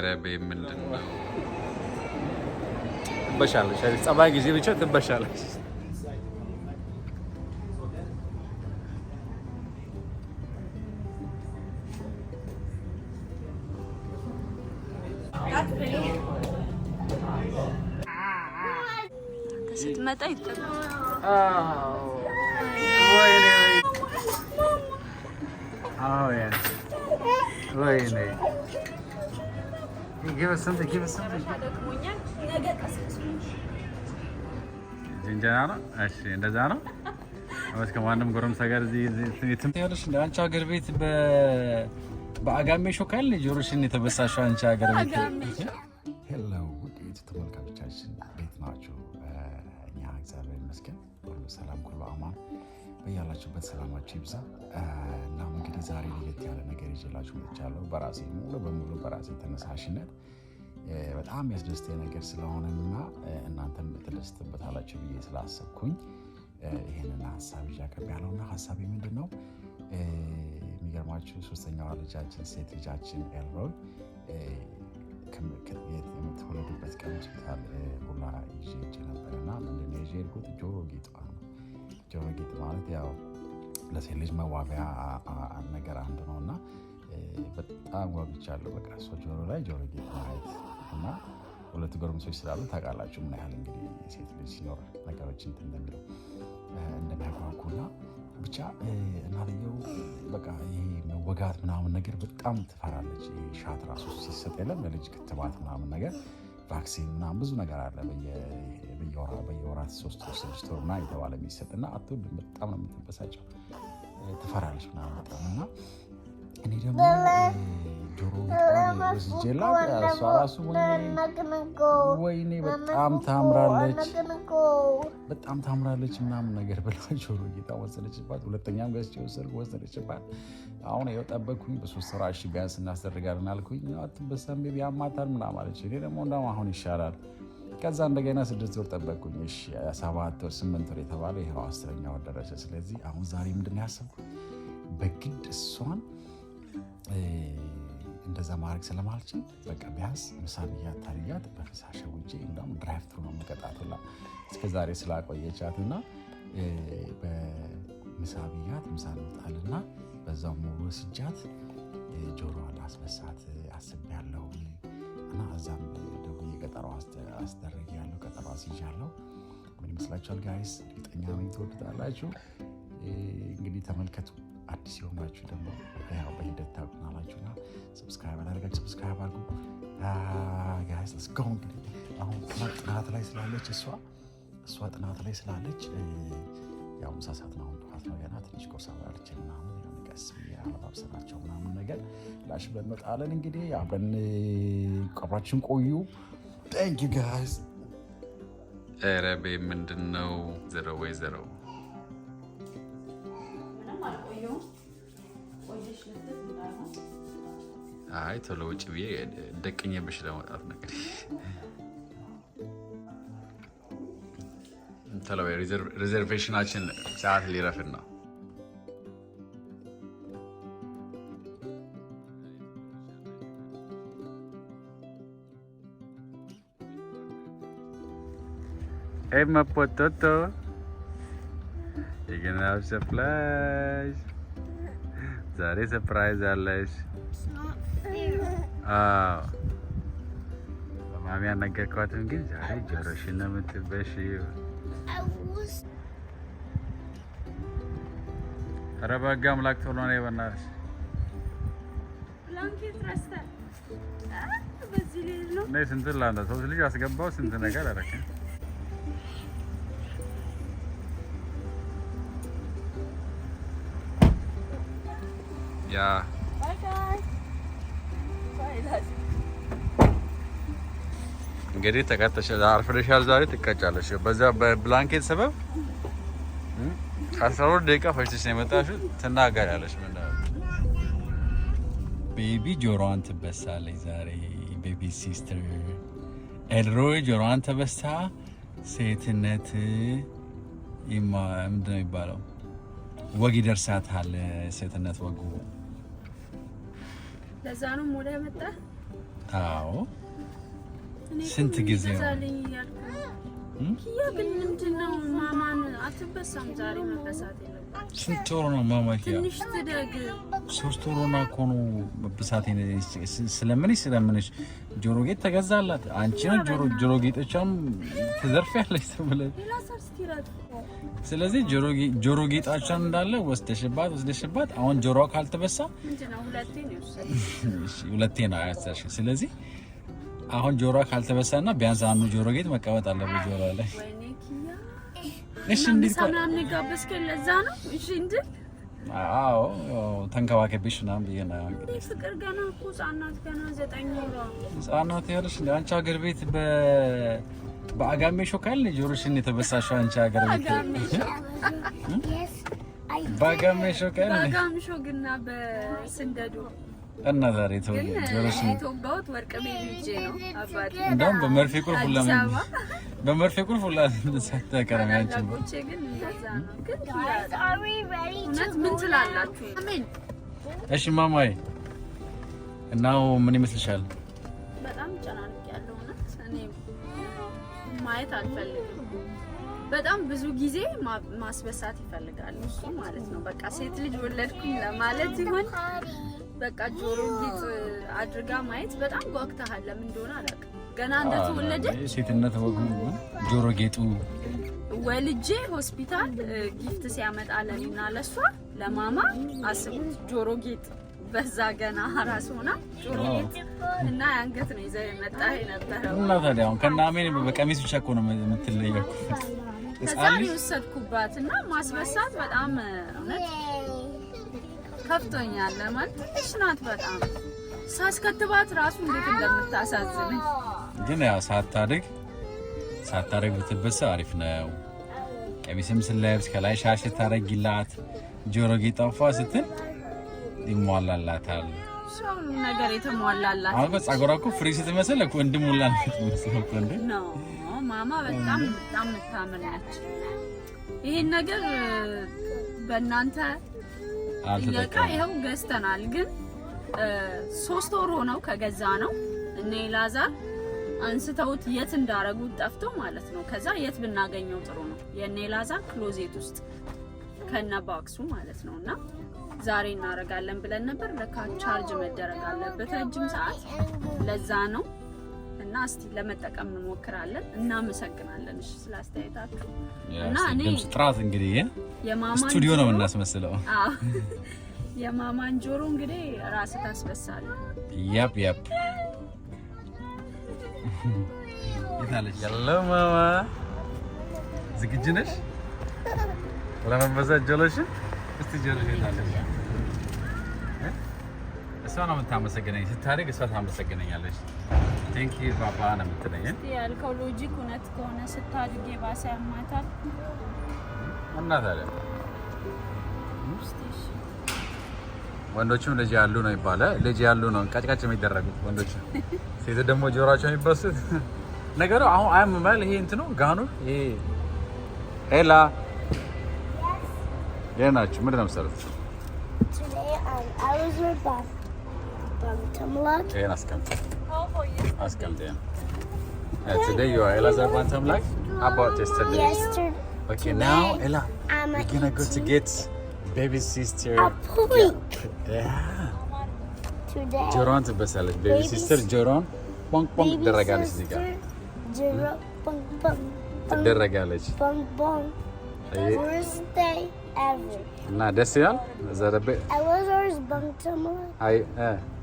ረቤ ምንድነው ትበሻለሽ ጸባይ ጊዜ ብቻ ትበሻለሽ ስትመጣ ይተካ ወይኔ yeah. ወይኔ give us something ጅንጀና ነው እሺ እንደዛ ነው ወይስ ከማንም ጎረምሳ ጋር እዚህ ትምታለሽ እንደ አንቺ ሀገር ቤት በአጋሜ ሾካል ጆሮሽን የተበሳሽው አንቺ ሀገር ቤት ሄሎ ውድ ተመልካቾቻችን ቤት ናችሁ እኛ እግዚአብሔር ይመስገን ሁሉ ሰላም ሁሉ አማን በያላችሁበት ሰላማችሁ ይብዛ እና እንግዲህ ዛሬ ለየት ያለ ነገር ይዤላችሁ መጥቻለሁ በራሴ ሙሉ በሙሉ በራሴ ተነሳሽነት በጣም ያስደስተኝ ነገር ስለሆነና እናንተም ተደስተበታላችሁ ብዬ ስላሰብኩኝ ይሄንን ሐሳብ ያቀርባለሁና ሐሳቤ ምንድነው የሚገርማችሁ ሶስተኛዋ ልጃችን ሴት ልጃችን ኤልሮይ የምትወለድበት ቀን ሆስፒታል ሁላ ይዤ ነበርና ምንድነው ይዤ ሄድኩት ጆሮ ጌጥ ነው ጆሮ ጌጥ ማለት ያው ለሴት ልጅ መዋቢያ ነገር አንዱ ነውና በጣም ጓጉቻለሁ በቃ እሷ ጆሮ ላይ ጆሮ ጌጥ ማየት እና ሁለት ጎረምሶች ስላሉ ታውቃላችሁ ምን ያህል እንግዲህ ሴት ልጅ ሲኖር ነገሮች እንደሚለው እንደማይጓጉና ብቻ እናትየው በቃ ይሄ መወጋት ምናምን ነገር በጣም ትፈራለች ሻት ራሱ ሲሰጥ የለም ለልጅ ክትባት ምናምን ነገር ቫክሲን ምናምን ብዙ ነገር አለ በየወራት 3-6 ወር ምናምን የተባለ የሚሰጥና አትወድም በጣም ነው የምትበሳጨው ትፈራለች ምናምን በጣም እና እኔ ደግሞ ጆሮ ወስጄላት እሷ ራሱ ወይኔ በጣም ታምራለች ምናምን ነገር ብላ ጆሮ ጌጣ ወሰደችባት ሁለተኛም ገዝቼ ወሰደችባት አሁን የጠበቅኩኝ በ3 ወር እሺ ቢያንስ እናስደርጋለን አልኩኝ አትበሳም ቤቢ ያማታል ምናምን አለች እኔ ደግሞ እንደውም አሁን ይሻላል ከዛ እንደገና 6 ወር ጠበቅኩኝ እሺ 7 ወር 8 ወር የተባለ ይሄው 10ኛ ወር ደረሰ ስለዚህ አሁን ዛሬ ምንድነው ያሰብኩት በግድ እሷን እንደዛ ማድረግ ስለማልችል በቃ ቢያንስ ምሳብያት ታሪያት በፈሳሽ ውጪ እንደውም ድራይቭ ትሩ ነው መቀጣቱላ እስከዛሬ ስላቆየቻትና በምሳብያት ምሳልጣልና በዛው ሙሉ ስጃት ጆሮዋን አስበሳት አስቤያለሁ እና እዛም ደግሞ የቀጠሮ አስደረግያለሁ ቀጠሮ አስይዣለሁ ምን ይመስላችኋል ጋይስ እርግጠኛ ነኝ ትወዱታላችሁ እንግዲህ ተመልከቱ አዲስ የሆናችሁ ደግሞ ያው በሂደት ታውቁናላችሁና ሰብስክራይብ አድርጋችሁ ሰብስክራይብ አድርጉ ጋይስ ሌትስ ጎ አሁን ጥናት ላይ ስላለች እሷ ጥናት ላይ ስላለች ያው ምሳ ሰዓት ነው ጠዋት ነው ገና ትንሽ ቆርሳ ባለች ምናምን ቀስ ያለባብሰናቸው ምናምን ነገር ላሽ ብለን እንወጣለን እንግዲህ አብረን ቆራችን ቆዩ thank you guys ረቤ ምንድነው 0 አይ ቶሎ ውጭ ብዬ ደቅኜብሽ ለመውጣት ነገር ቶሎ ሪዘርቬሽናችን ሰዓት ሊረፍን ነው መፖቶቶ የገናው ሰፕላይዝ ዛሬ ሰርፕራይዝ አለሽ ማሚ ያነገርኳትም ግን ዛሬ ጆሮሽን ነው የምትበሺው ኧረ በሕግ አምላክ ቶሎ ነው የበናትሽ ብላንኬት ረስተህ በዚህ ልጅ ነው እኔ ስንት ላንተ 3 ልጅ አስገባው ስንት ነገር አደረከ ያ እንግዲህ ተቀጥተሻል አርፍደሻል ዛሬ ትቀጫለሽ በዛ በብላንኬት ሰበብ 12 ደቂቃ ፈጅተሽ ነው የመጣሽው ትናገሪያለሽ ምን ቤቢ ጆሮዋን ትበሳለች ዛሬ ቤቢ ሲስተር ኤልሮይ ጆሮዋን ተበሳ ሴትነት ምንድን ነው የሚባለው ወግ ይደርሳታል ሴትነት ወጉ ለዛ ነው ሞላ መጣ አዎ ስንት ጊዜ ኪያ ግን ምንድነው ማማን አትበሳም ዛሬ መበሳት የለባትም። ስንት ወር ነው ማማ ኪያ? ትንሽ ትደግ 3 ወር ነው እኮ ነው መበሳት ስለምንሽ ጆሮ ጌጥ ተገዛላት። አንቺ ነው ጆሮ ጌጦቿም ትዘርፊያለሽ ተብለሽ ስለዚህ ጆሮ ጌጣቿን እንዳለ ወስደሽባት አሁን ጆሮዋ ካልተበሳ ምንድነው ሁለቴ ነው አያሳሽ። ስለዚህ አሁን ጆሮዋ ካልተበሳና ቢያንስ አንዱ ጆሮ ጌጥ መቀመጥ አለበት ጆሮዋ ላይ። እሺ እንዴት ሰላም ንጋበስከ ለዛ ነው እሺ እንዴ? አዎ ተንከባከብሽ ምናምን ብዬሽ ነው። ፍቅር ገና እኮ ህጻናት ገና 9 ወር ህጻናት ያለሽ አንቺ ሀገር ቤት በአጋሜ ሾካል ጆሮሽን የተበሳሽው አንቺ ሀገር ቤት በአጋሜ ሾካል በአጋሜ ሾግና በስንደዶ እና ዛሬ ጆሮሽን ተወጋውት ወርቅ ቤት ልጄ ነው አባቴ እንደውም በመርፌ ቁልፍ ሁላ ሳትቀረም አንቺ ልጄ ግን እንደዛ ነው። ግን ምን ትላላችሁ? አሜን። እሺ ማማዬ እናው ምን ይመስልሻል? በጣም ጨናንቅ ያለው እውነት እኔ ማየት አልፈልግም። በጣም ብዙ ጊዜ ማስበሳት ይፈልጋል እሱ ማለት ነው። በቃ ሴት ልጅ ወለድኩኝ ለማለት ይሆን በቃ ጆሮ ጌጥ አድርጋ ማየት በጣም ጓግታሃል። ለምን እንደሆነ አላውቅም። ገና እንደተወለደ ሴትነት ወጉ ጆሮ ጌጡ ወልጄ ሆስፒታል ጊፍት ሲያመጣ ለኔና ለሷ ለማማ አስቡት ጆሮ ጌጥ በዛ ገና ራስ ሆና ጆሮ ጌጥ እና ያንገት ነው ይዘው የመጣህ የነበረው እና ታዲያ አሁን ከናሜን በቀሚስ ብቻ እኮ ነው የምትለየው። ከዛን የወሰድኩባት እና ማስበሳት በጣም እውነት ከፍቶኛል። ለማለት ትንሽ ናት በጣም ሳስከትባት ራሱ እንዴት እንደምታሳዝነኝ። ግን ያው ሳታድግ ብትበሳ አሪፍ ነው። ቀሚስም ስለብስ ከላይ ሻሽ ታረጊላት ጆሮ ጌጥ ጠፋ ስትል ይሟላላታል። ሰው ነገር የተሟላላት አሁን ጸጉሯ እኮ ፍሪ ስትመስል እኮ እንድሞላላት ነው እኮ እንዴ ነው። ማማ በጣም የምታምር ነች። ይሄን ነገር በእናንተ ይልቃ ይሄው ገዝተናል። ግን 3 ወር ሆነው ከገዛ ነው እነ ኤላዛር አንስተውት የት እንዳረጉት ጠፍቶ ማለት ነው። ከዛ የት ብናገኘው ጥሩ ነው? የነ ኤላዛር ክሎዜት ውስጥ ከነ ባክሱ ማለት ነውና ዛሬ እናረጋለን ብለን ነበር። ለካ ቻርጅ መደረግ አለበት ረጅም ሰዓት፣ ለዛ ነው። እና እስቲ ለመጠቀም እንሞክራለን። እናመሰግናለን እሺ ስላስተያየታችሁ። እና እኔ ጥራት እንግዲህ ስቱዲዮ ነው እናስመስለው። አዎ የማማን ጆሮ እንግዲህ ራስ ታስበሳለህ። ያፕ ይታለች ያለው ማማ ዝግጁ ነሽ ለመበዛት ጆሎሽ? እስቲ ጆሎሽ ይታለች እሷ ነው የምታመሰግነኝ። ስታደግ እሷ ታመሰግነኛለች። ቴንክ ዩ ባባ ነው የምትለኝ። እስቲ ያልከው ሎጂክ እውነት ከሆነ ስታድግ የባሰ ያማታል እና ታዲያ ወንዶችም ልጅ ያሉ ነው ይባላል። ልጅ ያሉ ነው ቀጭቀጭ የሚደረጉት ወንዶች፣ ሴት ደግሞ ጆሮአቸው የሚበሱት ነገሩ። አሁን አያምማል ይሄ እንትኑ ጋኑ ይሄ ኤላ የናችሁ ምንድን ነው የምትሰሩት? ይሄን አስቀምጥ። Today you are Ela's Bantamlag. How about yesterday? Okay, now Ella, we're gonna go to get baby sister. Yeah. Today. Joron ትበሳለች። baby sister Joron ፖንክ ፖንክ ትደረጋለች። እዚህ ጋር Joron ፖንክ ፖንክ ትደረጋለች። ፖንክ ፖንክ. Worst day ever. እና ደስ ይላል። እዛ ደበ Elazar's Bantamlag. አይ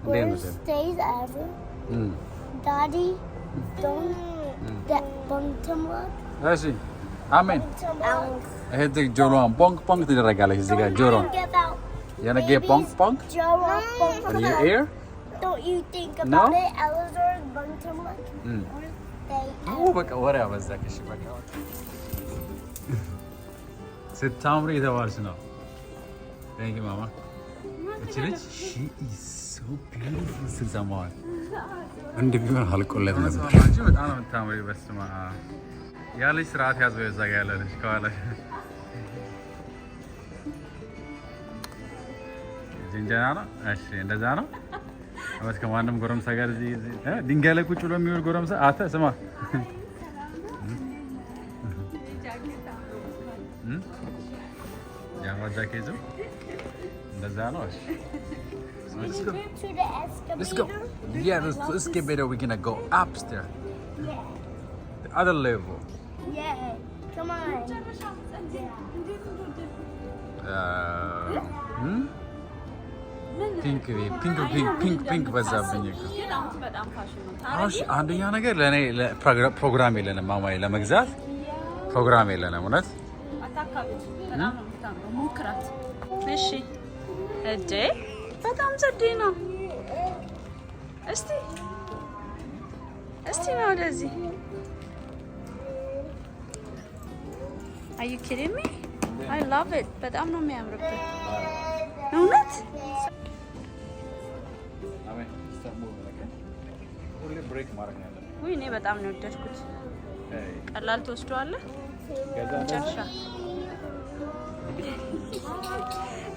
Worst days ever. Daddy, don't that Bantamlag. እሺ አሜን። እህት ጆሮን ፖንክ ፖንክ ትደረጋለች። እዚህ ጋር ጆሮን የነገ ፖንክ ፖንክ Joron ፖንክ on your ear. Don't you think about it? Elazar's Bantamlag. በቃ ወሬ አበዛሽ። በቃ ስታምሪ የተባልሽ ነው። Thank you ማማ። እቺ ልጅ she is so beautiful ስትሰማዋል እንዲህ ቢሆን አልቆለት ነበር። አንቺ በጣም ነው የምታምሪው። በስመ አብ ያለሽ ስርዓት ያዘው። እዛ ጋር ያለሽ ከኋላ ጅንጀና ነው። እሺ እንደዛ ነው። አመት ከማንም ጎረምሳ ጋር እዚህ ድንጋይ ላይ ቁጭ ብሎ የሚውል ጎረምሳ አተ ስማ ጃማ ጃኬቱ እንደዛ ነው። እሺ Let's go to the excavator. Let's go. Yeah, the excavator we're gonna go upstairs. Yeah. The other level. Yeah. Come on. ፒንክ በዛብኝ እኮ። እሺ አንደኛ ነገር ለኔ ፕሮግራም የለንም ማማዬ፣ ለመግዛት ፕሮግራም የለንም። እውነት ሞክራት። እሺ እጄ በጣም ጸዴ ነው። እስቲ ነው ወደዚህ። Are you kidding me? I love it. በጣም ነው የሚያምርበት እውነት። እኔ በጣም ነው የወደድኩት። ቀላል ትወስደዋለህ ጨርሻ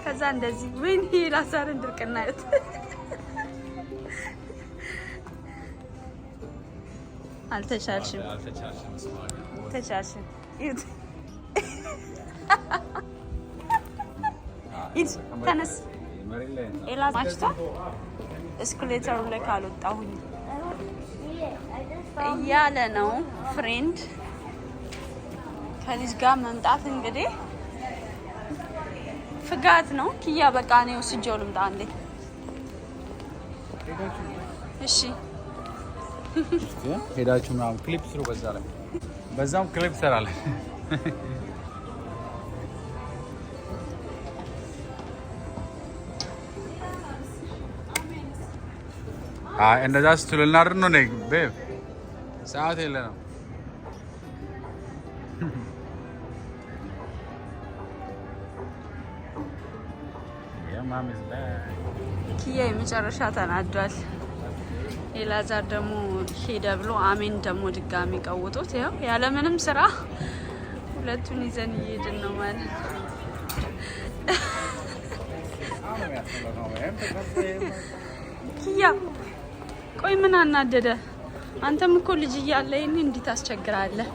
ከዛ እንደዚህ ወይኔ ላሳርን ድርቅና አይደል አልተቻልሽም ተቻልሽም ይሁት ኢት ተነስ ኤላ ማችታ እስኩሌተሩ ላይ ካልወጣሁኝ እያለ ነው ፍሬንድ ከልጅ ጋር መምጣት እንግዲህ ፍጋት ነው። ኪያ በቃ ነው ወስጄው ልምጣ አንዴ። እሺ ሄዳችሁ ምናምን ክሊፕ ስሩ። በዛም ክሊፕ ሰራለን። እንደዛ ስትሉ ልናድር ነው ቤብ፣ ሰዓት የለንም። ኪያ የመጨረሻ ተናዷል። ኤላዛር ደግሞ ሄደ ብሎ አሜን ደግሞ ድጋሚ ቀውጦት ያው ያለምንም ስራ ሁለቱን ይዘን እየሄድን ነው ማለት ኪያ ቆይ ምን አናደደ? አንተም እኮ ልጅ እያለ ይሄን እንዴት ታስቸግራለህ?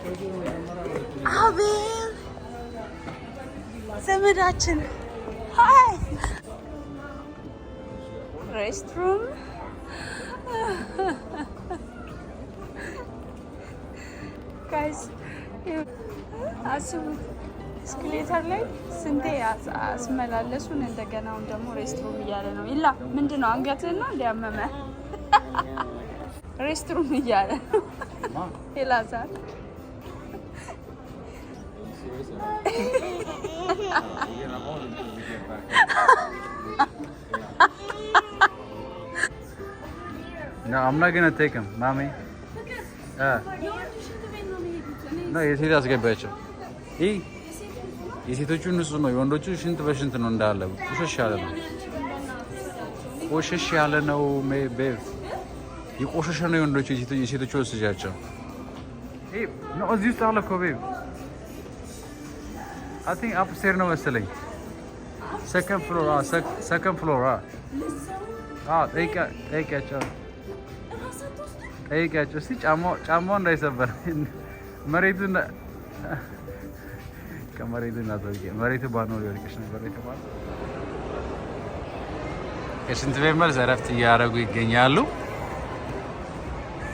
አቤል ዘመዳችን ሃይ ሬስትሩም ጋይስ አስቡት፣ እስክሌተር ላይ ስንቴ አስመላለሱን። እንደገና አሁን ደግሞ ሬስትሩም እያለ ነው። ይላ ምንድነው አንገትህን ነው እንዲያመመ ሬስትሩም እያለ ነው ኤላዛር። No, I'm not gonna take him, mommy. No, የሴት አስገባቸው። ይህ የሴቶቹ ንጹህ ነው፣ የወንዶቹ ሽንት በሽንት ነው እንዳለ። ቆሸሽ ያለ ነው፣ ቆሸሽ ያለ ነው። ቤብ የቆሸሸ ነው የወንዶቹ። የሴቶቹ ወስጃቸው። ነው እዚህ ውስጥ አለ እኮ ቤብ። I think upstairs ነው መሰለኝ። second floor ጠይቂያቸው እስቲ ጫማው እንዳይሰበር መሬቱን ከመሬቱ እናቶች መሬቱ ባኖር ይወርቅሽ ነበር የተባለ። የሽንት ቤት መልስ እረፍት እያደረጉ ይገኛሉ።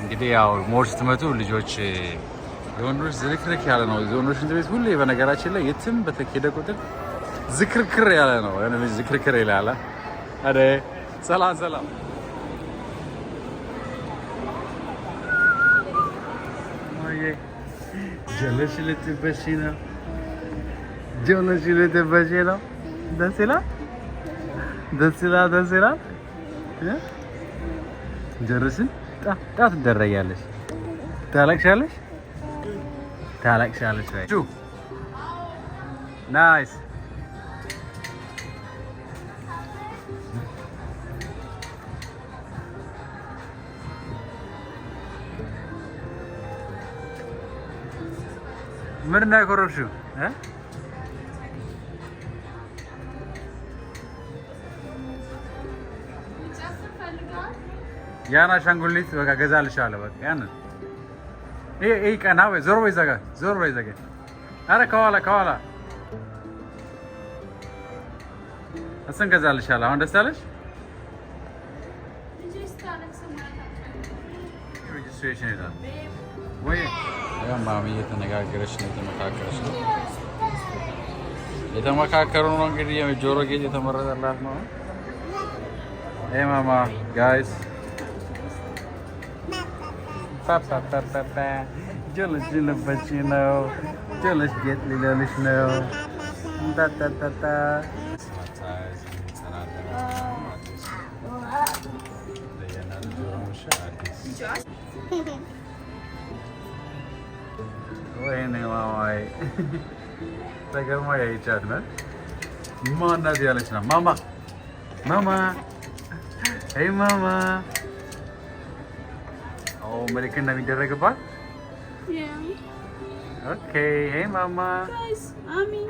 እንግዲህ ያው ሞር ስትመጡ ልጆች የወንዶች ዝርክርክ ያለ ነው። የወንዶች ሽንት ቤት ሁሌ በነገራችን ላይ የትም በተኬደ ቁጥር ዝክርክር ያለ ነው። ዝክርክር ይላል። አደ ሰላም ጀለሽ ልትበሺ ነው። ደስ ይላል። ጀርስን ጣ ትደረጊያለሽ፣ ታለቅሻለሽ። ናይስ ምን ነው ያኮረፍሽው? ያን አሻንጉሊት በቃ ገዛልሻለሁ። በቃ ያንን ይሄ ቀና ወይ ዞር ወይ ዘጋ ዞር ወይ ዘጋ። አረ ከኋላ እሱን ገዛልሻለሁ። አሁን ደስ አለሽ? ሬጅስትሬሽን ይላል ወይ? ማሚ እየተነጋገረች ነው፣ የተመካከረች ነው። የተመካከሩ ነው እንግዲህ የጆሮ ጌጥ የተመረጠላት ነው። Hey mama, guys. Papa. Jealous but you know. Jealous get little know. Ta. Wait, mama. Tagar my chat, man. Mana dia lagi mama. Hey mama. Oh, mereka nak bicara ke apa? Yeah. Okay. Hey mama. Guys, Ami.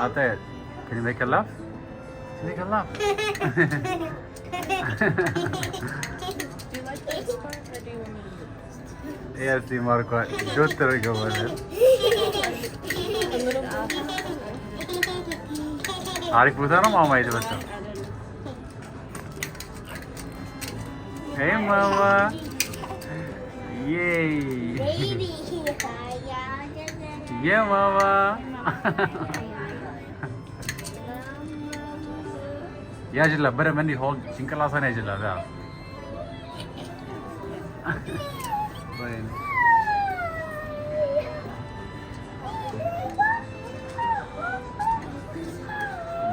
Atel, can you make a laugh? Make a laugh. Do you like this part or do you want me to do this? Yes, the Marco. Don't throw it over there. Arif putar na mama itu betul. Hey mama. Yay. Baby. Yeah mama. Ya jelah, berapa ni hall singkalasan aja jelah dah.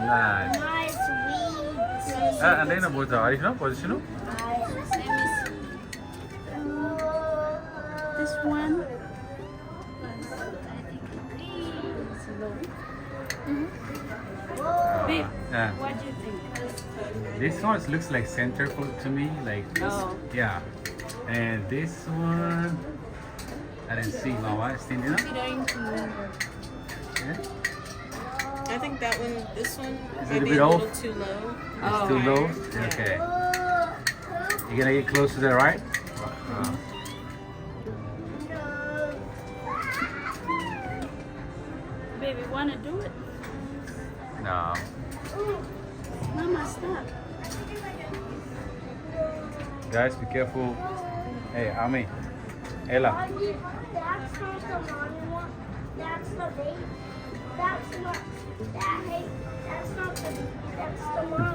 Nice. Anda ini buat Arif no posisi no? This one. Babe, what do you think? This one looks like centerfold to me, like this. Oh. Yeah. And this one, I didn't see mama. Stindy na? Yeah. I think that one, this one, Is it a maybe bit a off? little too low. It's too low? Okay. You gonna get close to the right? Baby, wanna do it? No. Mama, stop. Guys, be careful. Hey, Ami. Ella. That's not the mommy one. That's the baby. That's not that. Hey, that's not the. That's the mom.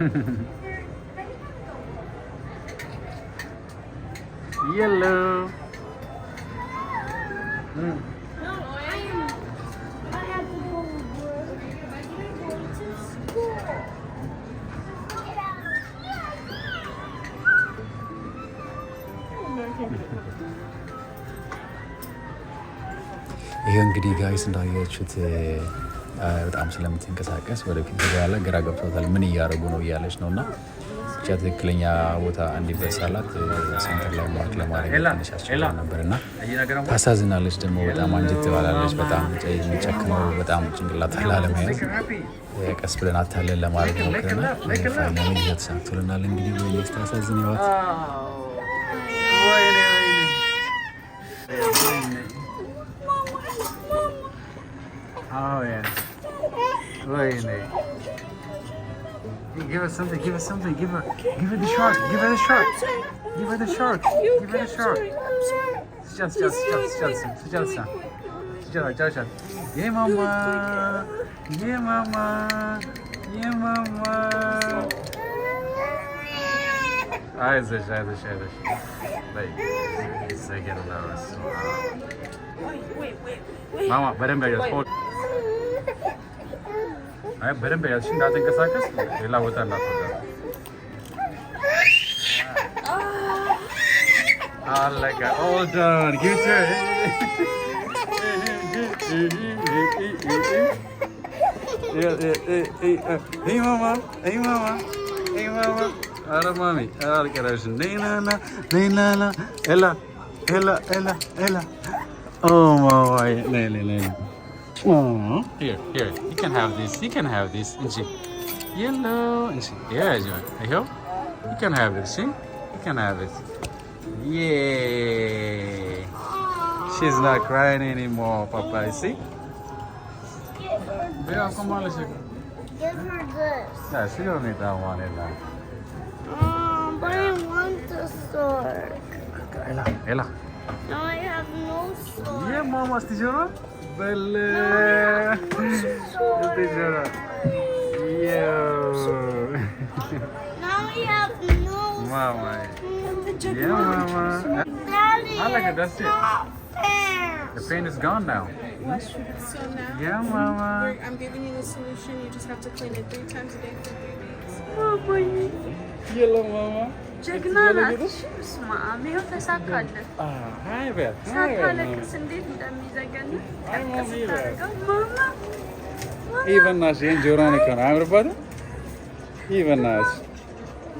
Yellow. No, I have to go to work. You're going to school. Get out. ይሄ እንግዲህ ጋይስ እንዳያችሁት በጣም ስለምትንቀሳቀስ ወደፊት በኋላ ግራ ገብቷታል። ምን እያደረጉ ነው እያለች ነው እና ብቻ ትክክለኛ ቦታ እንዲደርሳላት ሴንተር ላይ ማርክ ለማድረግ ተነሳችላ ነበር እና ታሳዝናለች። ደግሞ በጣም አንጀት ትባላለች። በጣም የሚጨክነው በጣም ጭንቅላት ላለመያዝ ቀስ ብለን አታለን ለማድረግ ሞክረናል። ፋይናሊ ተሳክቶልናል። እንግዲህ ወይስ ታሳዝን ይዋት Oh yeah. Wait. Give her something. Give her the shark. Give her the shark. Give her the shark. Give her the shark. Just. Yeah, mama. Ayşe. Wait. It's again nervous. Wait. Mama, በደንብ ያዝ። አይ በደንብ ያዝ። እንዳትንቀሳቀስ ሌላ ቦታ እንዳትወጣ። አለቀ። All done. Give it to her. Hey mama. ኧረ ማሚ አልቀረሽም። ነይ ና ኤላ Oh my, no. Oh, here. You can have this. And she, yellow. And she, yeah, you can have it. See, Can I have it? Yay! She's not crying anymore, Papa. You see? Yeah, come on, let's go. Give her this. Yeah, she don't need that one, Ella. But I want the sword. Ella. Now I have no sword. Yeah, Mama, Stijora. Belle. Stijora. Yeah. Now we have no Mama. sword. Yeah, Mama. Daddy, I like it, that's it. not fair. The pain is gone now. So now Yeah, Mama. I'm giving you the solution. You just have to clean it 3 times a day for 3 days. Yellow, Mama. ጀግና ናት። ስማ ይኸው ተሳካለት። Hi, Beth. ሳታለቅስ እንዴት እንደሚዘገን ቀስ ስታደርገው ማማ Even nas ይሄን ጆሮን እኮ ነው አያምርባትም? Even nas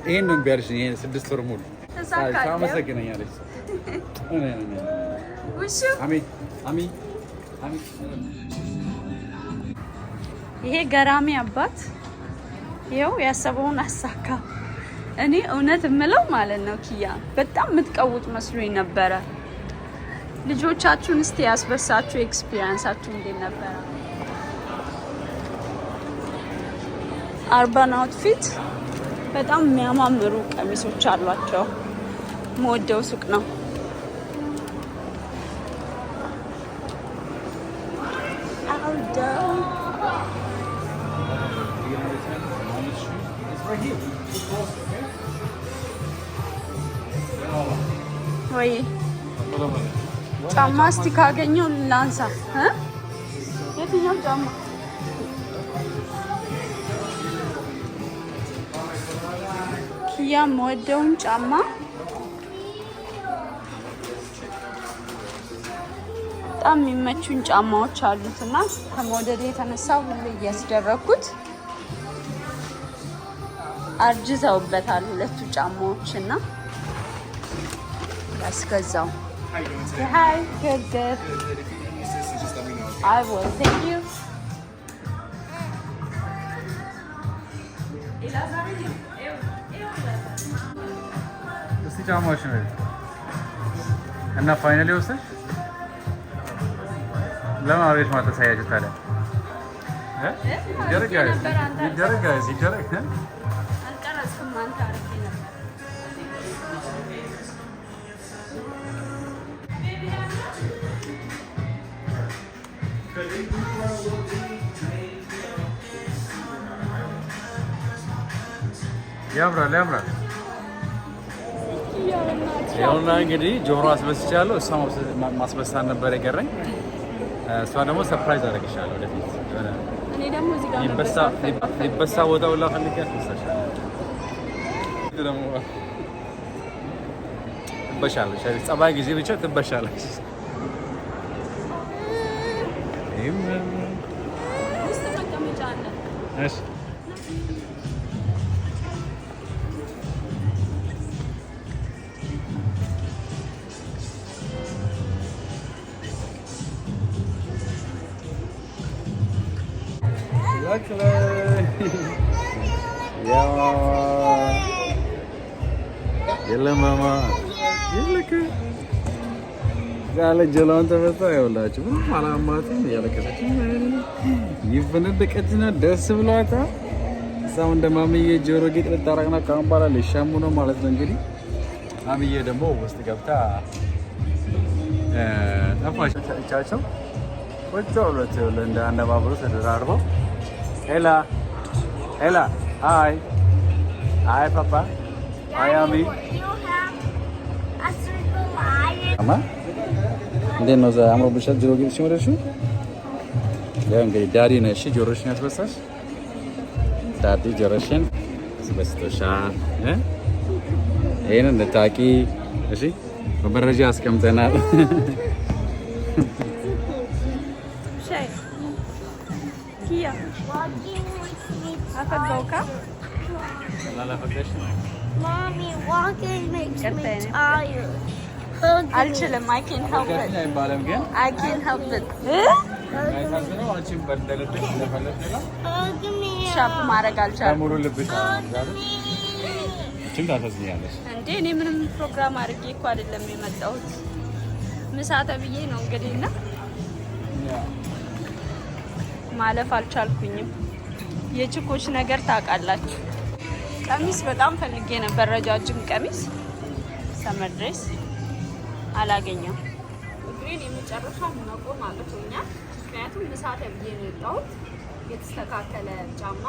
ይሄን ነው ቢያርሽ ይሄን 6 ወር ሙሉ ተሳካለት። ታመሰግነኛለች። ውሹ አሚ ይሄ ገራሚ አባት ይኸው ያሰበውን አሳካ። እኔ እውነት እምለው ማለት ነው ኪያ በጣም የምትቀውጥ መስሎኝ ነበረ። ልጆቻችሁን እስቲ ያስበሳችሁ ኤክስፒሪየንሳችሁ እንዴት ነበረ? አርባን አውትፊት በጣም የሚያማምሩ ቀሚሶች አሏቸው። መወደው ሱቅ ነው። ወይ ጫማ እስቲ ካገኘው ላንሳ። የትኛው ጫማ? ኪያ የምወደውን ጫማ በጣም የሚመቹኝ ጫማዎች አሉትና ከመውደድ የተነሳ ሁሉ እያስደረኩት አርጅዘውበታል ሁለቱ ጫማዎች እና ያስገዛው። Hi, good. I will. Thank you. እስቲ ጫማዎች ነው እና ፋይናሊ ወሰሽ ለምን አውሬሽ ማለት ሳያችሁ ታዲያ ይደረግ አልቀረጽኩም አንተ አድርጌ ነበር። ያምራል። ይኸውና እንግዲህ ጆሮ አስበስቻለሁ። እሷ ማስበሳት ነበር የቀረኝ። እሷ ደግሞ ሰርፕራይዝ አደረግሻለሁ ወደፊት። እኔ ደግሞ እዚህ ጋር ሊበሳ ቦታ ሁላ ፈልጌ አስበሳሻለሁ። ደግሞ ትበሻለሽ፣ ጸባይ ጊዜ ብቻ ትበሻለሽ። ውስጥ መቀመጫ አለ። እሺ የለም ማማ ይልክ ዛለ ጀላውን ተፈታ ይኸውላችሁ ምንም አላማትም። እያለቀሰች ይፈነደቀችና ደስ ብሏታል። እሷም እንደ ማምዬ ጆሮ ጌጥ ልታረቅና ካሁን በኋላ ሊሻሙ ነው ማለት ነው። እንግዲህ ማምዬ ደግሞ ውስጥ ገብታ ጠፋቻቸው። ቁጭ ብሎት እንደ አነባበሩ ተደራርበው ኤላ አይ ፓፓ አይ አሚ አማ እንዴት ነው? አምሮብሻል ጆሮ ጌጥ ሲወደድሽው? ያው እንግዲህ ዳዲ ነሽ። እሺ ጆሮሽን ያስበሳሽ ዳዲ ጆሮሽን ያስበስቶሻል። ይሄን እንድታቂ እሺ በመረጃ አስቀምጠናል። ኪያ አፈጋውካ Mommy, walking makes me tired. አልችልም። I can't help it. I can't help it. Hug me. ሻፕ ማድረግ አልቻልኩም። አንቺም ታሳዝኛለሽ እንዴ። እኔ ምንም ፕሮግራም አድርጌ እኮ አይደለም የመጣሁት ምሳ ተብዬ ነው እንግዲህ እና ማለፍ አልቻልኩኝም። የችኮች ነገር ታውቃላችሁ። ቀሚስ በጣም ፈልጌ ነበር፣ ረጃጅም ቀሚስ ሰመር ድሬስ አላገኘም። እግሬን የመጨረሻ መቆም አቅቶኛል። ምክንያቱም ምሳ ተብዬ ነው የወጣሁት። የተስተካከለ ጫማ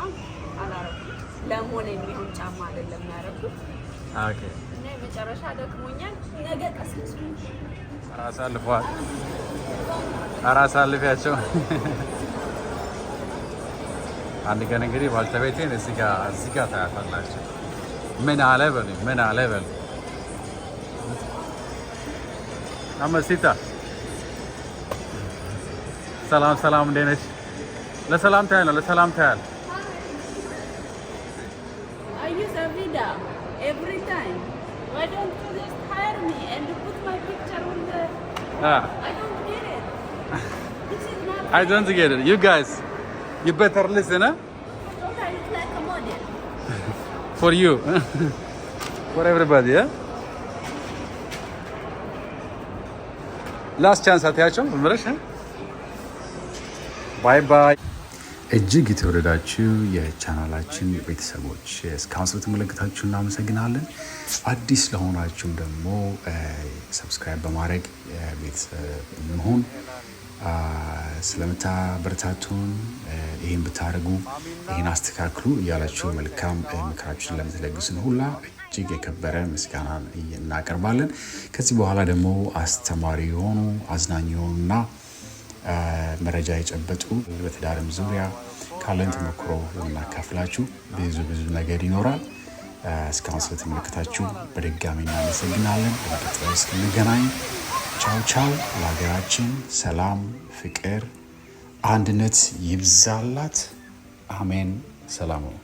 አላረኩም። ለሞል የሚሆን ጫማ አይደለም ያረኩት። ኦኬ። እና የመጨረሻ ደክሞኛል። ነገ ቀስቅሱ አሳልፏል። አሳልፊያቸው አንድ ቀን እንግዲህ ባልተቤቴን እዚህ ጋር ታያታላችሁ። ምን አለ በሉ አመሲታ ሰላም እንዴት ነሽ? ለሰላምታ ያለ I use a video every time. Why don't you just hire me and put my picture on the... I don't get it. This is not... I don't get it. You guys, you better listen, huh? Don't I look like a model? For you. For everybody, yeah? Last chance አትያቸው ምረሽ ባይ። እጅግ የተወደዳችሁ የቻናላችን ቤተሰቦች እስካሁን ስለተመለከታችሁ እናመሰግናለን። አዲስ ለሆናችሁም ደግሞ ሰብስክራይብ በማድረግ ቤተሰብ መሆን ስለምታበረታቱን ይህን ብታደርጉ ይህን አስተካክሉ እያላችሁ መልካም ምክራችሁን ለምትለግሱን ሁላ እጅግ የከበረ ምስጋናን እናቀርባለን። ከዚህ በኋላ ደግሞ አስተማሪ የሆኑ አዝናኝ የሆኑና መረጃ የጨበጡ በትዳርም ዙሪያ ካለን ተሞክሮ የምናካፍላችሁ ብዙ ነገር ይኖራል። እስካሁን ስለተመለከታችሁ በድጋሚ እናመሰግናለን። በቀጣይ እስክንገናኝ ቻው። ለሀገራችን ሰላም፣ ፍቅር፣ አንድነት ይብዛላት። አሜን። ሰላም ነው።